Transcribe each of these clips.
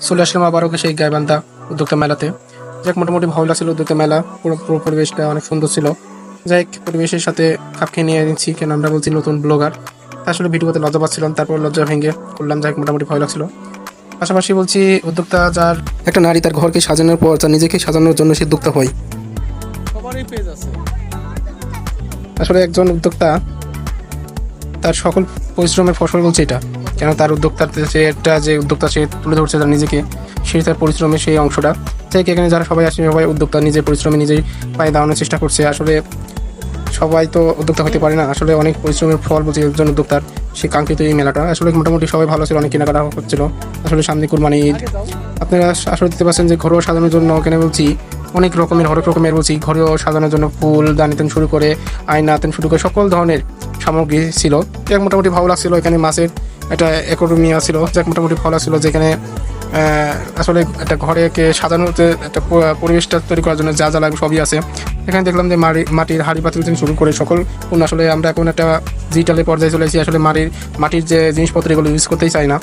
চলে আসলাম আবারও সেই গাইবান্ধা উদ্যোক্তা মেলাতে। যাক, মোটামুটি ভালো লাগছিল উদ্যোক্তা মেলা। পুরো পুরো পরিবেশটা অনেক সুন্দর ছিল। যাই, পরিবেশের সাথে খাপ খেয়ে নিয়ে নিচ্ছি, কেন আমরা বলছি নতুন ব্লগার। আসলে ভিডিও করতে লজ্জা পাচ্ছিলাম, তারপর লজ্জা ভেঙে করলাম। যাই, মোটামুটি ভালো লাগছিল। পাশাপাশি বলছি, উদ্যোক্তা যার একটা নারী তার ঘরকে সাজানোর পর তার নিজেকে সাজানোর জন্য সে উদ্যোক্তা হয়। সবারই পেজ আছে। আসলে একজন উদ্যোক্তা তার সকল পরিশ্রমের ফসল বলছে এটা, কেন তার উদ্যোক্তার সে একটা যে উদ্যোক্তা সে তুলে ধরছে তার নিজেকে, সেই তার পরিশ্রমের সেই অংশটা। তাই এখানে যারা সবাই আসে সবাই উদ্যোক্তা নিজের পরিশ্রমে নিজেই পায়ে দাঁড়ানোর চেষ্টা করছে। আসলে সবাই তো উদ্যোক্তা হতে পারে না, আসলে অনেক পরিশ্রমের ফল বলছে একজন উদ্যোক্তার সেই কাঙ্ক্ষিত এই মেলাটা। আসলে মোটামুটি সবাই ভালো ছিল, অনেক কেনাকাটা হচ্ছিল। আসলে সামনে কুরবানি ঈদ, আপনারা আসলে দিতে পারছেন যে ঘরোয়া সাজানোর জন্য এখানে বলছি অনেক রকমের বলছি ঘরেও সাজানোর জন্য ফুল দানিতেন শুরু করে আয়নাতেন শুরু করে সকল ধরনের সামগ্রী ছিল। যাক, মোটামুটি ভালো লাগছিল। এখানে মাছের একটা অ্যাকোয়ারিয়াম ছিল, যাক মোটামুটি ভালো লাগছিল। যেখানে আসলে একটা ঘরেকে সাজানোর যে একটা পরিবেশটা তৈরি করার জন্য যা যা লাগবে সবই আছে। এখানে দেখলাম যে মাটির হাঁড়ি পাতিল থেকে শুরু করে সকল পণ্য। আসলে আমরা এখন একটা ডিজিটালের পর্যায়ে চলে এসেছি, আসলে মাটির যে জিনিসপত্র এগুলো ইউজ করতেই চাই না।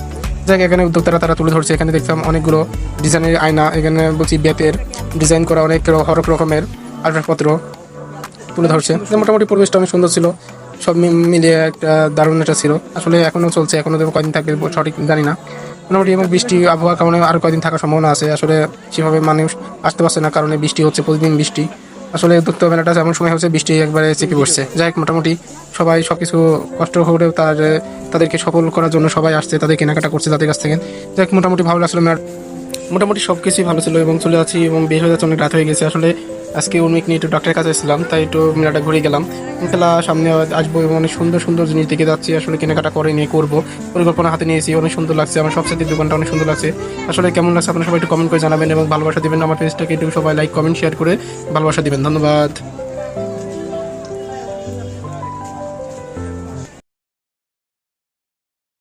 যাক, এখানে উদ্যোক্তারা তারা তুলে ধরছে। এখানে দেখলাম অনেকগুলো ডিজাইনের আয়না, এখানে বলছি বেতের ডিজাইন করা অনেক হরেক রকমের আসবাবপত্র তুলে ধরছে। মোটামুটি পরিবেশটা অনেক সুন্দর ছিল, সব মিলিয়ে একটা দারুণ একটা ছিল। আসলে এখনও চলছে, এখনও দেবো কয়দিন থাকবে সঠিক জানি না। মোটামুটি এবং বৃষ্টি আবহাওয়ার কারণে আরও কয়দিন থাকার সম্ভাবনা আছে। আসলে সেভাবে মানুষ আসতে পারছে না, কারণে বৃষ্টি হচ্ছে, প্রতিদিন বৃষ্টি। আসলে উদ্যোক্তা মেলাটা এমন সময় হচ্ছে বৃষ্টি একবারে চেপে বসছে। যাই হোক, মোটামুটি সবাই সব কিছু কষ্ট হলেও তাদেরকে সফল করার জন্য সবাই আসছে, তাদের কেনাকাটা করছে তাদের কাছ থেকে। যাই হোক, মোটামুটি ভালো লাগছিল। মোটামুটি সব কিছুই ভালো ছিল এবং চলে যাচ্ছি এবং বের হয়ে যাচ্ছে, অনেক রাত হয়ে গেছে। আসলে আজকে উর্মিক নিয়ে একটু ডাক্তারের কাছে এসেছিলাম, তাই একটু মেলাটা ঘুরে গেলাম। খেলা সামনে আসবো এবং অনেক সুন্দর সুন্দর জিনিস দেখে যাচ্ছি। আসলে কেনাকাটা করে নিয়ে করবো, পরিকল্পনা হাতে নিয়েছি। অনেক সুন্দর লাগছে, আমার সবচেয়ে দোকানটা অনেক সুন্দর লাগছে। আসলে কেমন লাগছে আপনারা সবাই একটু কমেন্ট করে জানাবেন এবং ভালোবাসা দিবেন। আমার পেজটাকে একটু সবাই লাইক কমেন্ট শেয়ার করে ভালোবাসা দিবেন। ধন্যবাদ।